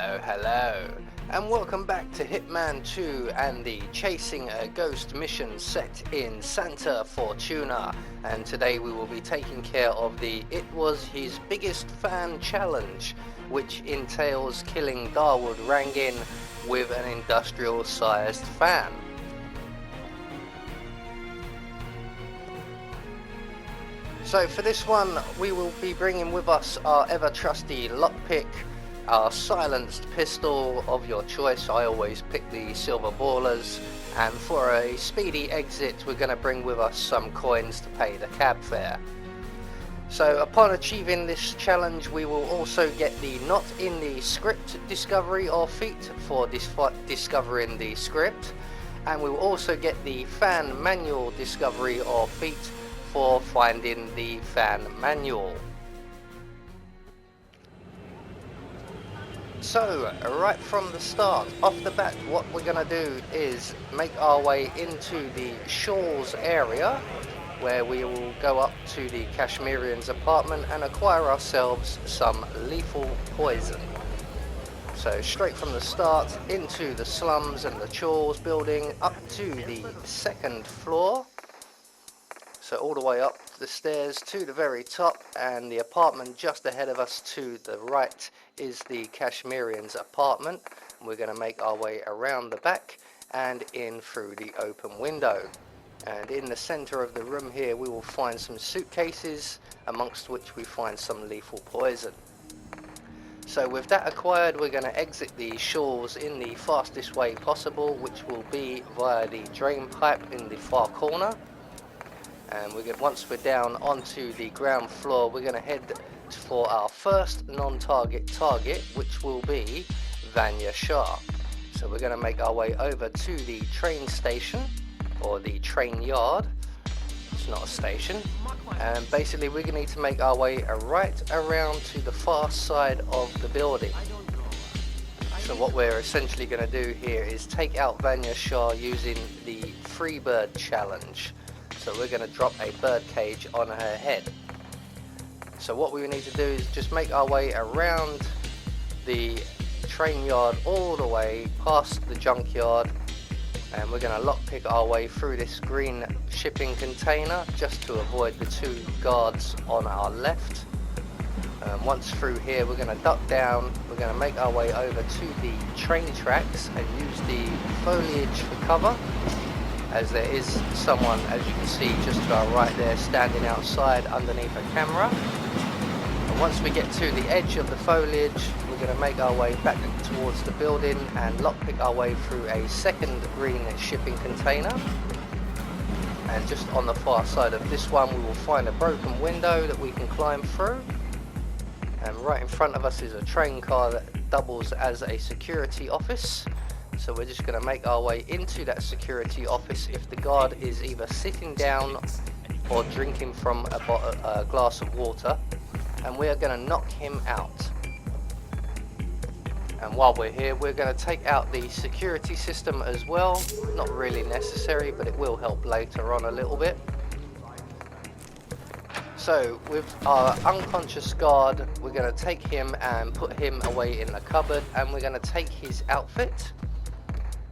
Hello, and welcome back to Hitman 2 and the Chasing a Ghost mission set in Santa Fortuna. And today we will be taking care of the It Was His Biggest Fan Challenge, which entails killing Dawood Rangin with an industrial-sized fan. So for this one, we will be bringing with us our ever-trusty lockpick, our silenced pistol of your choice. I always pick the silver ballers, and for a speedy exit we're going to bring with us some coins to pay the cab fare. So upon achieving this challenge we will also get the not in the script discovery or feat for discovering the script, and we will also get the fan manual discovery or feat for finding the fan manual. So, right from the start, off the bat, what we're going to do is make our way into the Shaw's area, where we will go up to the Kashmirian's apartment and acquire ourselves some lethal poison. So, straight from the start, into the slums and the Shaw's building, up to the second floor. So all the way up the stairs to the very top, and the apartment just ahead of us to the right is the Kashmirian's apartment. We're going to make our way around the back and in through the open window. And in the center of the room here we will find some suitcases, amongst which we find some lethal poison. So with that acquired, we're going to exit the Shaw's in the fastest way possible, which will be via the drain pipe in the far corner. And once we're down onto the ground floor, we're going to head for our first non-target target, which will be Vanya Shah. So we're going to make our way over to the train station, or the train yard. It's not a station. And basically we're going to need to make our way right around to the far side of the building. So what we're essentially going to do here is take out Vanya Shah using the free bird challenge. So we're going to drop a bird cage on her head. So what we need to do is just make our way around the train yard all the way past the junkyard, and we're going to lockpick our way through this green shipping container just to avoid the two guards on our left. Once through here we're going to duck down, we're going to make our way over to the train tracks and use the foliage for cover, as there is someone, as you can see just to our right there, standing outside underneath a camera. And once we get to the edge of the foliage, we're going to make our way back towards the building and lockpick our way through a second green shipping container. And just on the far side of this one we will find a broken window that we can climb through. And right in front of us is a train car that doubles as a security office. So we're just going to make our way into that security office if the guard is either sitting down or drinking from a glass of water, and we are going to knock him out. And while we're here we're going to take out the security system as well. Not really necessary, but it will help later on a little bit. So with our unconscious guard we're going to take him and put him away in the cupboard, and we're going to take his outfit.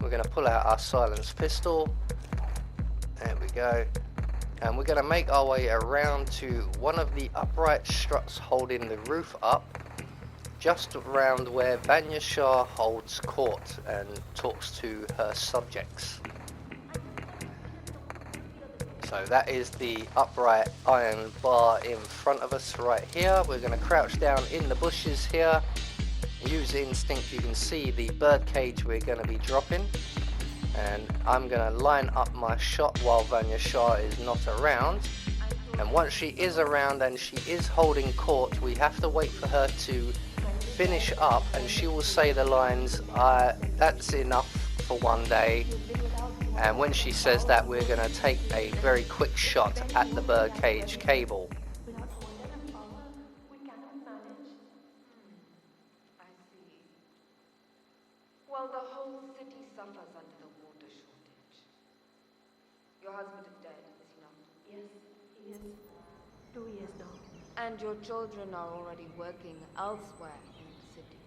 We're going to pull out our silenced pistol. There we go. And we're going to make our way around to one of the upright struts holding the roof up, just around where Vanya Shah holds court and talks to her subjects. So that is the upright iron bar in front of us right here. We're going to crouch down in the bushes here. Use instinct, you can see the bird cage we're going to be dropping, and I'm going to line up my shot while Vanya Shah is not around. And once she is around and she is holding court, we have to wait for her to finish up, and she will say the lines, "That's enough for one day." And when she says that, we're going to take a very quick shot at the bird cage cable. Well, the whole city suffers under the water shortage. Your husband is dead, is he not? Yes, he is. 2 years now. And your children are already working elsewhere in the city.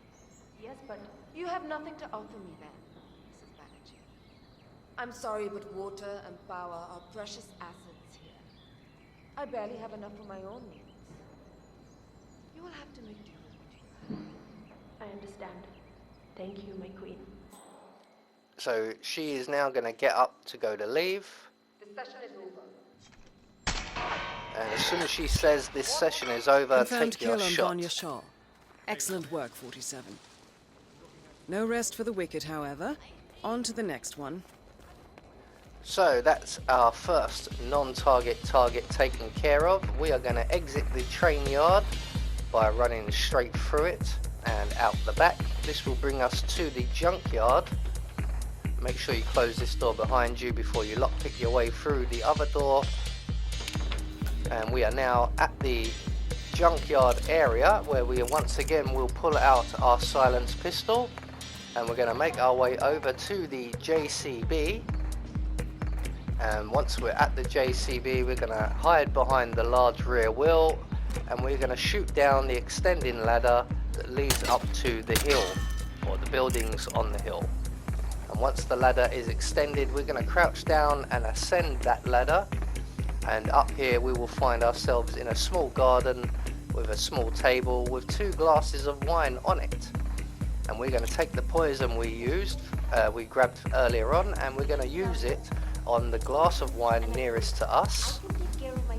Yes, guess, but You have nothing to offer me then, Mrs. Banerjee. I'm sorry, but water and power are precious assets here. I barely have enough for my own needs. You will have to make do with what you have. I understand. Thank you, my queen. So she is now going to get up to go to leave. The session is over. And as soon as she says this session is over, Confirmed take your kill on shot. Vanya Shaw. Excellent work, 47. No rest for the wicked, however. On to the next one. So that's our first non-target target taken care of. We are going to exit the train yard by running straight through it and out the back. This will bring us to the junkyard. Make sure you close this door behind you before you lockpick your way through the other door. And we are now at the junkyard area where we once again will pull out our silenced pistol, and we're going to make our way over to the JCB. And once we're at the JCB, we're going to hide behind the large rear wheel, and we're going to shoot down the extending ladder that leads up to the hill, or the buildings on the hill. And once the ladder is extended, we're going to crouch down and ascend that ladder. And up here we will find ourselves in a small garden with a small table with 2 glasses of wine on it. And we're going to take the poison we grabbed earlier on, and we're going to use it on the glass of wine nearest to us,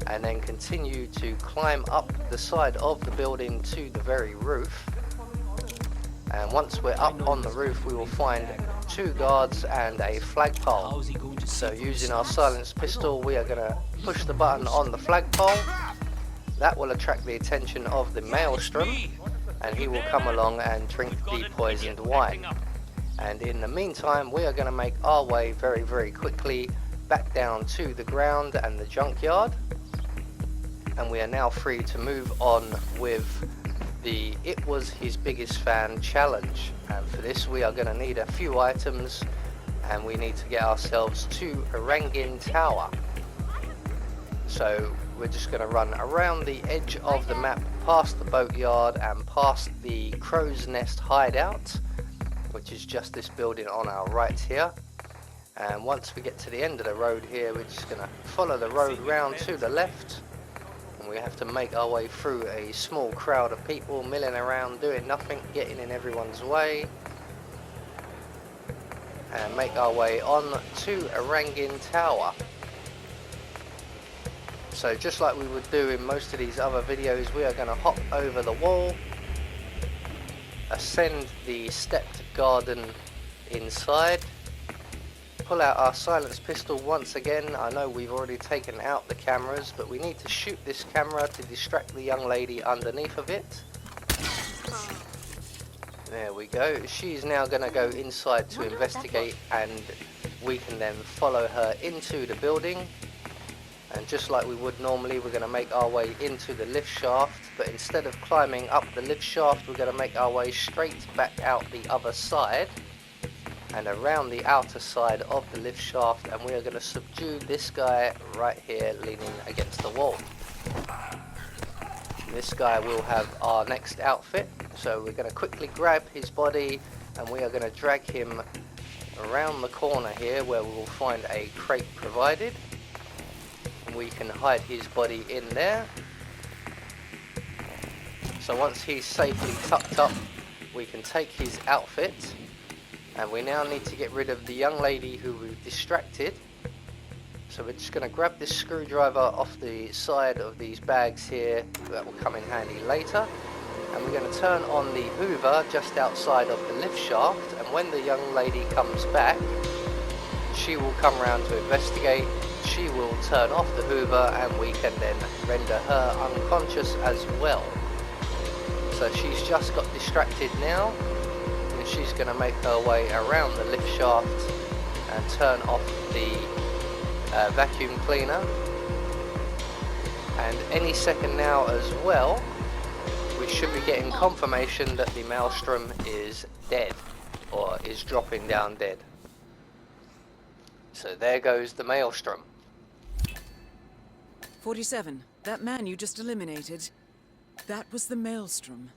and then continue to climb up the side of the building to the very roof. And once we're up on the roof, we will find 2 guards and a flagpole. So using our silenced pistol, we are going to push the button on the flagpole. That will attract the attention of the maelstrom, and he will come along and drink the poisoned wine. And in the meantime, we are going to make our way very, very quickly back down to the ground and the junkyard. And we are now free to move on with the It Was His Biggest Fan challenge. And for this we are going to need a few items, and we need to get ourselves to Orangin Tower. So we're just going to run around the edge of the map, past the boatyard and past the Crow's Nest hideout, which is just this building on our right here. And once we get to the end of the road here, we're just going to follow the road round to the left. And we have to make our way through a small crowd of people milling around, doing nothing, getting in everyone's way. And make our way on to Orangin Tower. So just like we would do in most of these other videos, we are going to hop over the wall, ascend the stepped garden inside, pull out our silenced pistol once again. I know we've already taken out the cameras, but we need to shoot this camera to distract the young lady underneath of it. There we go. She's now going to go inside to investigate, and we can then follow her into the building. And just like we would normally, we're going to make our way into the lift shaft, but instead of climbing up the lift shaft, we're going to make our way straight back out the other side and around the outer side of the lift shaft, and we are going to subdue this guy right here leaning against the wall. This guy will have our next outfit, so we're going to quickly grab his body and we are going to drag him around the corner here where we will find a crate provided. We can hide his body in there. So once he's safely tucked up, we can take his outfit, and we now need to get rid of the young lady who we've distracted. So we're just going to grab this screwdriver off the side of these bags here, that will come in handy later, and we're going to turn on the hoover just outside of the lift shaft, and when the young lady comes back, she will come around to investigate. She will turn off the hoover and we can then render her unconscious as well. So she's just got distracted now, and she's going to make her way around the lift shaft and turn off the vacuum cleaner. And any second now as well, we should be getting confirmation that the maelstrom is dead, or is dropping down dead. So there goes the maelstrom. 47. That man you just eliminated. That was the maelstrom.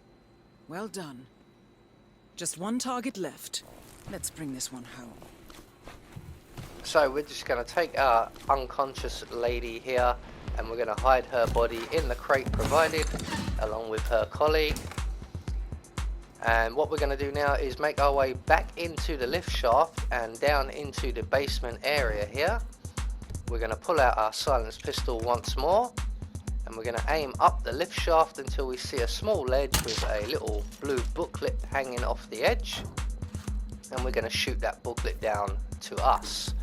Well done. Just one target left. Let's bring this one home. So we're just going to take our unconscious lady here and we're going to hide her body in the crate provided along with her colleague. And what we're going to do now is make our way back into the lift shaft and down into the basement area here. We're going to pull out our silenced pistol once more and we're going to aim up the lift shaft until we see a small ledge with a little blue booklet hanging off the edge, and we're going to shoot that booklet down to us,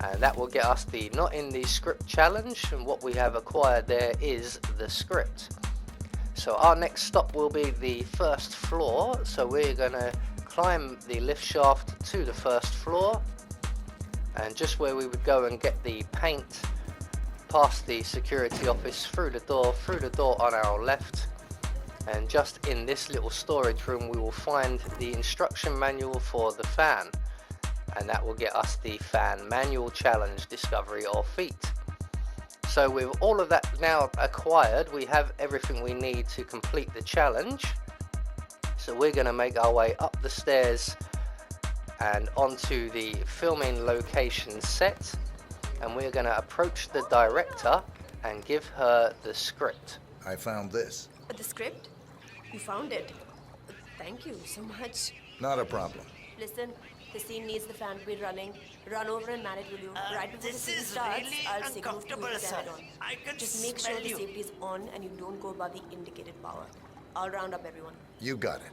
and that will get us the not in the script challenge. And what we have acquired there is the script. So our next stop will be the first floor, so we're going to climb the lift shaft to the first floor, and just where we would go and get the paint past the security office, through the door on our left, and just in this little storage room we will find the instruction manual for the fan, and that will get us the fan manual challenge, discovery or feat. So with all of that now acquired, we have everything we need to complete the challenge. So we're going to make our way up the stairs and onto the filming location set, and we're going to approach the director and give her the script. I found this. The script? You found it. Thank you so much. Not a problem. Listen, the scene needs the fan to be running. Run over and man it, will you? Right before the scene starts, really I'll signal to you to uncomfortable, turn it sir. on. I can Just make sure smell the you. safety is on and you don't go above the indicated power. I'll round up everyone. You got it.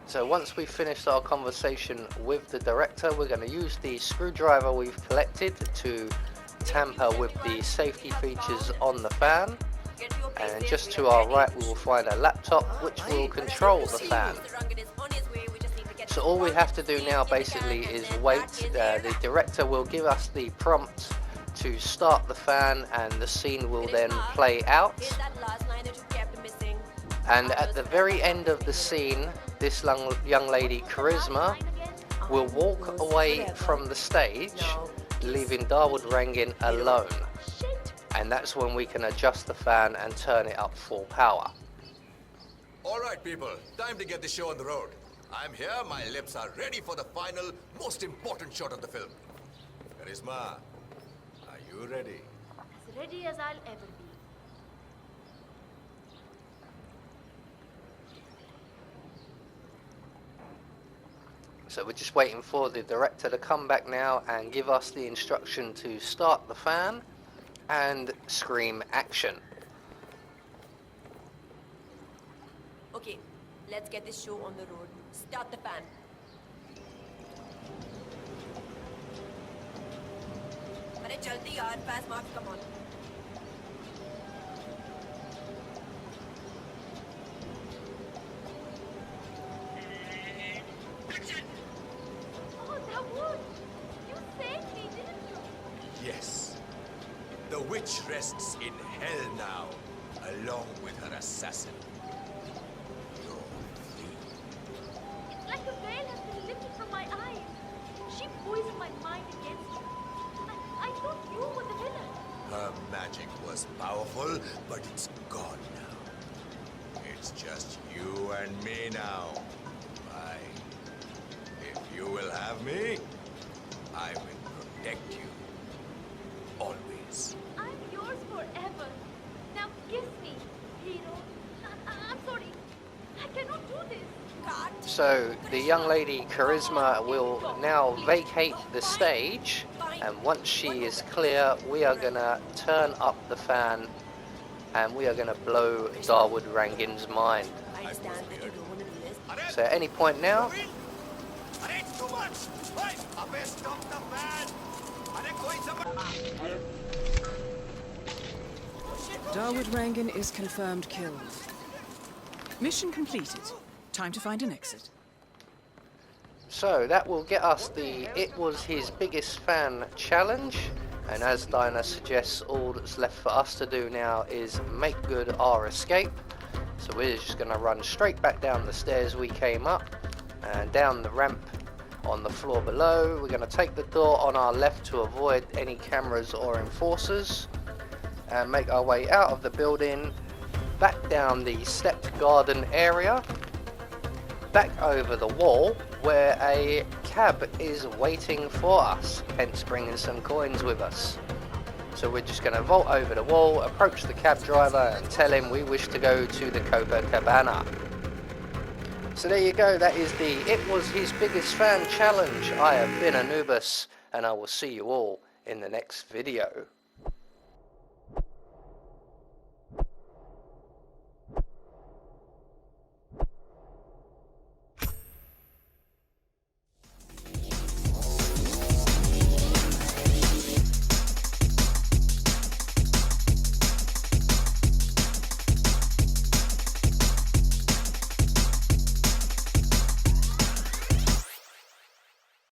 So once we've finished our conversation with the director, we're going to use the screwdriver we've collected to tamper with the safety features on the fan. Get to your place And safely just to and our ready. right we will find a laptop which will control the fan. The Rungan is on his way. We just need to get So the all we front have to do seat now in the basically can and is then wait. back in there. The director will give us the prompt to start the fan and the scene will then play out. Here's that last line that you kept missing. And at the very end of the scene, this young lady, Charisma, will walk away from the stage, leaving Darwood Rangin alone. And that's when we can adjust the fan and turn it up full power. All right, people, time to get the show on the road. I'm here, my lips are ready for the final, most important shot of the film. Charisma, are you ready? As ready as I'll ever be. So we're just waiting for the director to come back now and give us the instruction to start the fan and scream action. Okay, let's get this show on the road. Start the fan. अरे जल्दी यार, fast mark, come on. Oh, that would! You saved me, didn't you? Yes. The witch rests in hell now, along with her assassin. You're free. It's like a veil has been lifted from my eyes. She poisoned my mind against you. I thought you were the villain. Her magic was powerful, but it's gone now. It's just you and me now. If you will have me, I will protect you. Always. I'm yours forever. Now kiss me, hero. I'm sorry. I cannot do this. So the young lady Charisma will now vacate the stage, and once she is clear we are going to turn up the fan and we are going to blow Darwood Rangin's mind. I understand that you don't want to do this. So at any point now, It's too much! Hey, abbe, stop the fan! Arey, koi samajh- Darwood Rangin is confirmed killed. Mission completed. Time to find an exit. so that will get us the It Was His Biggest Fan challenge, and as Dinah suggests, all that's left for us to do now is make good our escape. So we're just going to run straight back down the stairs we came up and down the ramp on the floor below. We're going to take the door on our left to avoid any cameras or enforcers and make our way out of the building, back down the stepped garden area, back over the wall where a cab is waiting for us, hence bringing some coins with us. So we're just going to vault over the wall, approach the cab driver and tell him we wish to go to the Copacabana. So there you go, that is the It Was His Biggest Fan challenge. I have been Anubis, and I will see you all in the next video.